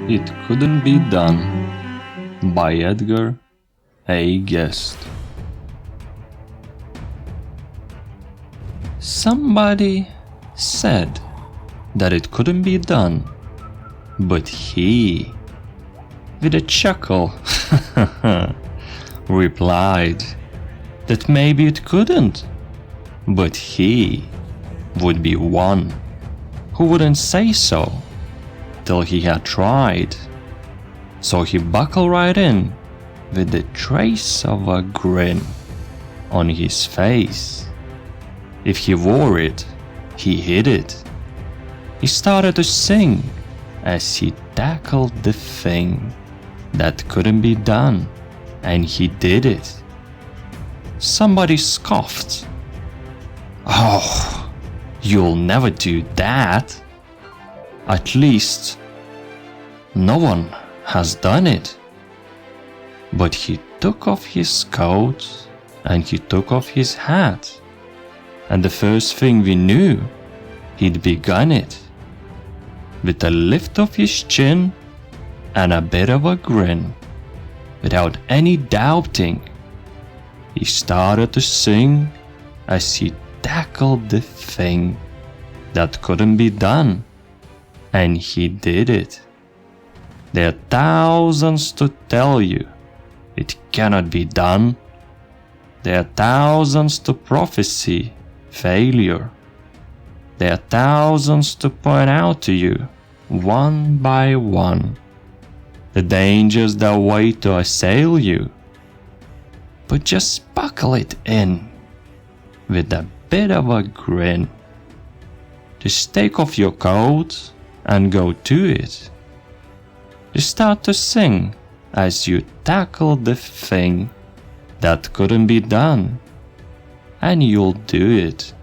It Couldn't Be Done by Edgar A. Guest. Somebody said that it couldn't be done, but he, with a chuckle, replied that maybe it couldn't, but he would be one who wouldn't say so till he had tried. So he buckled right in with the trace of a grin on his face. If he wore it, he hid it. He started to sing as he tackled the thing that couldn't be done, and he did it. Somebody scoffed. "Oh, you'll never do that. At least, no one has done it." But he took off his coat and he took off his hat, and the first thing we knew, he'd begun it. With a lift of his chin and a bit of a grin, without any doubting, he started to sing as he tackled the thing that couldn't be done, and he did it. There are thousands to tell you it cannot be done. There are thousands to prophesy failure. There are thousands to point out to you, one by one, the dangers that wait to assail you. But just buckle it in with a bit of a grin. Just take off your coat and go to it. Just start to sing as you tackle the thing that couldn't be done, and you'll do it.